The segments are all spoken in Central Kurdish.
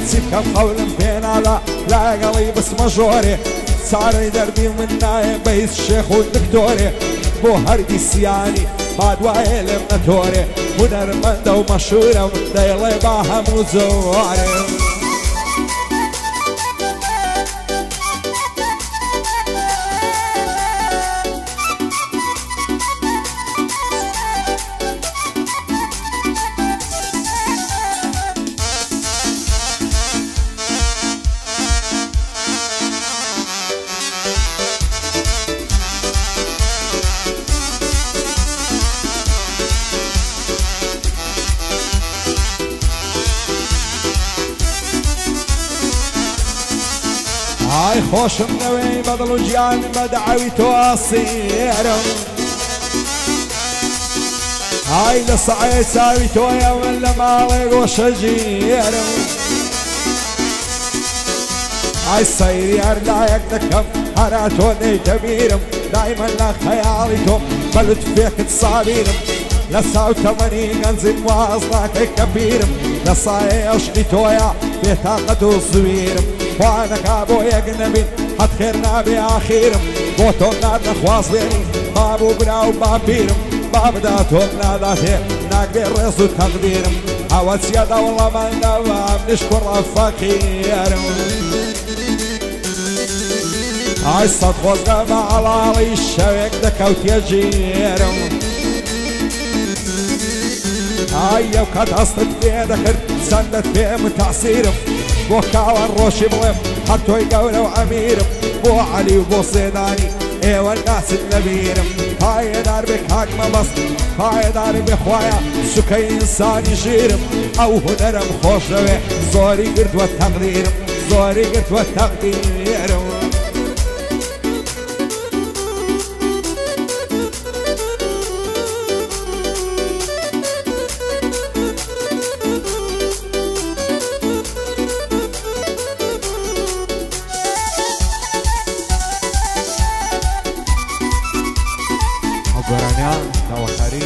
سيكم قول بين لا قلي بس مجوري صار دردي من نايم بيس الشيخ والدكتوري بو هردي السياني بعد وائل منتوري ونرمنده ومشهوره وديلي باها مزوري هاي خوش منوي بدل جيان بدعوي تواصيرم هاي لصعي ساوي تويا ولا مالي وشجيرم هاي السير لا يقدكم هراتوني كبيرم دايما لا خيالي تو بلد فيك تصابيرم لساو تماني انزل واصلك كبيرم لصاي اشقي تويا بيتاقد وصويرم وانا كابو يقنبي حد خيرنا باخيرم بوتونا نخواصليني بابو بناو بابيرم بابداتونا ذاتي ناقبي الرئيس وتقديرم عوال سيادة والله ما نوام نشكر الفقيرم هاي صدقوزنا مع العالي الشويك دكوت يجيرم هاي وكاد أصلت في ذكر سندت في متعصيرم بو كاوان روشي بلم حتو يقولوا عميرم بو علي وبو صيداني ايوه الناس النبيرم هاي دار بك هاك ما بس هاي دار بخوايا سكي انسان يشيرم او هنرم خوش روي زوري قرد والتقديرم زوري قرد والتقديرم گرانیان داوخاری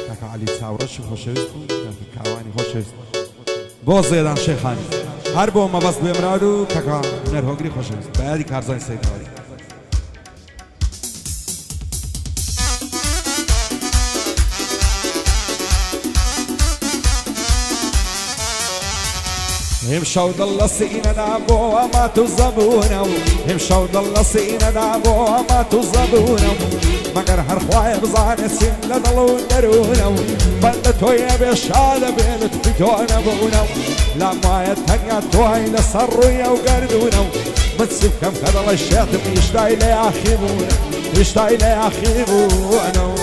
کاکا علی تاورش خوشویست بود کاکا کاوانی خوشویست باز زیدان شیخانی هر بو ما بس بیمرادو کاکا نرهنگری خوشویست بعدی کارزانی سیداری هم شود الله سينا نابو وما تزبونه هم شود الله سينا نابو وما تزبونه مگر هر خواهی بزانه سین لدلو درونه بند توی بشاده بینت بیتونه بونه لما يتنيا توي لسرويا وقردونه بتسيب كم كذا الشيطان يشتاي لي اخيبونه يشتاي لي اخيبونه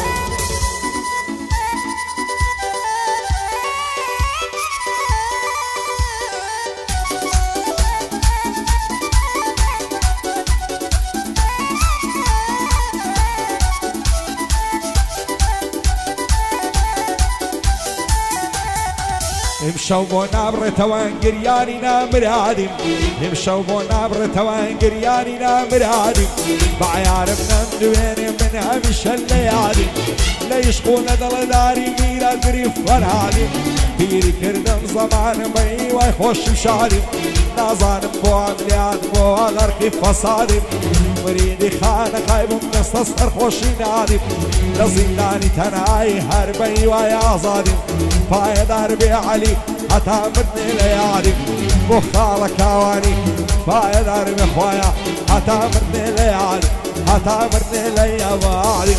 امشوا بونابر توان قرياني نامر عادم امشوا بونابر توان قرياني نامر عادم بعيارمنا مدوين من همش الليالي لا يشقون دل داري ميلا قريف فرعالي بيري كردم زمان بي ويخوش مشاري نازان بو عمليان بو غرقي فصادم مريدي خانة خايب مستسر خوشي نادم لزنداني تناي هربي ويا ظالم باي دربي علي حتى مدني ليالي بو خالة كواني باي دربي خوايا حتى مدني ليالي حتى مدني ليالي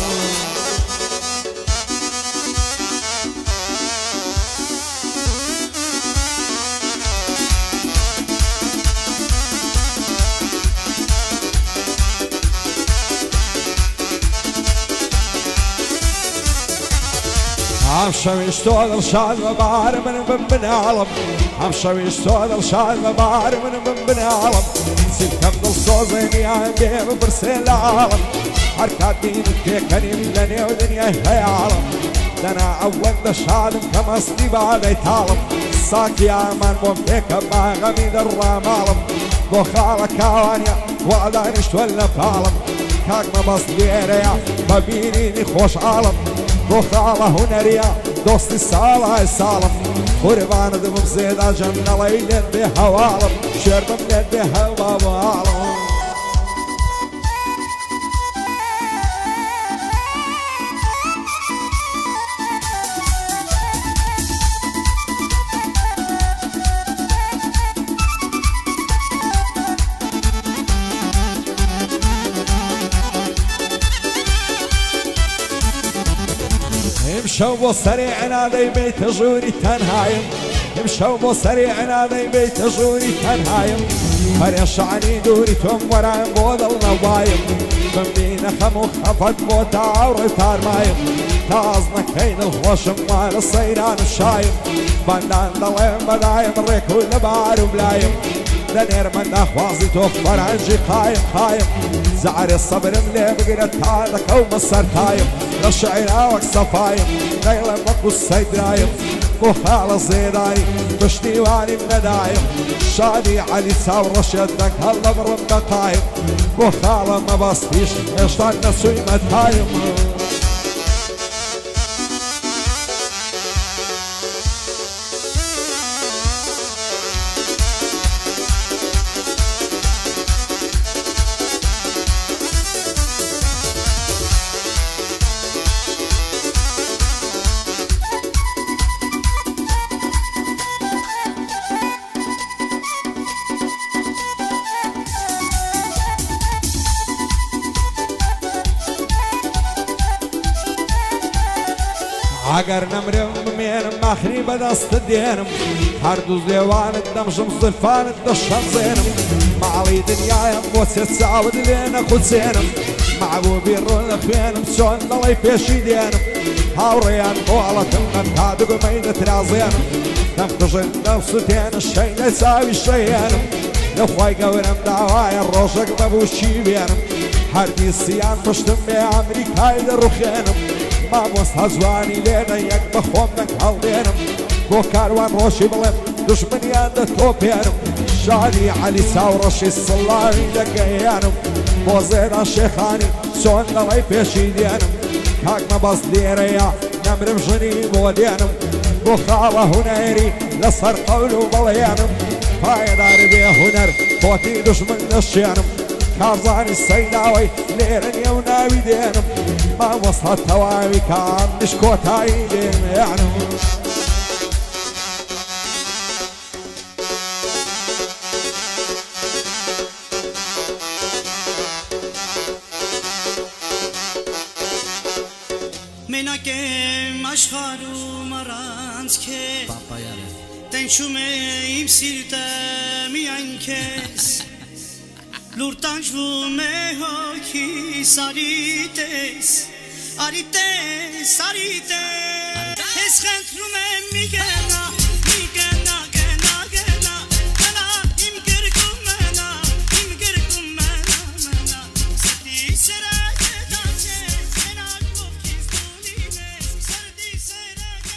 همشويش طول الشاد وبار من بن عالم همشويش طول الشاد وبار من بن عالم سلكم الصوزين يا بيب برسل العالم حركات دين كيكني لني ودنيا هي عالم دنا اول الشاد كما اصلي بعد يتعلم ساكي امان بومتك ما غميد الرمالم بخالة كوانيا وعدا نشتولنا بعالم كاك ما بصديريا ما بينيني خوش عالم بخالة هنريا دوستي سالة سالم قربان دمم زيدا جنة ليلة بهوالم شربم ليل بهوالم امشوا بو سريعنا ذي بيت جوري تنهايم امشوا بو سريعنا ذي بيت جوري تنهايم فريش عني دوري توم ورايم بوضل نوايم بمبين خمو خفت بو تعور تارمايم تازنا كين الخوشم مال الصيران الشايم بندان ضليم بدايم ريكو لبار وبلايم دنير من اخوازي توفر عنجي قايم زعر الصبر ملي بقرت هذاك ومصر تايم رشعنا وكصفايم ليلة مكو السيد رايم بو خالة زيداني بشتيواني مدايم شادي علي ساور رشدك هلا برمك قايم بو خالة ما بسطيش اشتان نسوي متايم عقر نمرم مينم مخري بدست دينم هردوز ديوان الدمشم صلفان الدشان زينم معلي دنيايم وسيت سعود لينا خد سينم معبو بيرون خينم سون ضلي بيشي دينم هاوريان بوالة تمن تادق مينة رازينم نفتش النفستين الشي نساوي الشيانم نخواي قورم دعواي الروشك مبوشي بينم هردي السيان مشتم بأمريكاي درخينم ما وست هزواني لينا يك بخومك هالدينم بو كاروان روشي بلم دشمنيان دتو بينم شادي علي ساورشي الصلاري دقيانم بو زيدا شيخاني سون دلي بيشي دينم كاك ما بس ديريا نمرم جني بو دينم بو خالة هنيري لصر قولو بليانم فايدار بيه هنر فوتي دشمن دشيانم كارزاني السيداوي ليرن يوناوي دينم ما وصلت توامي كان نشكوتاي دين يعني مناكم أشخارو مرانز كي تنشومي يمسيرتا ميانكس لورتانجومي هوكي ساريتس أريتس أريتس اسخنت رومي ميجنا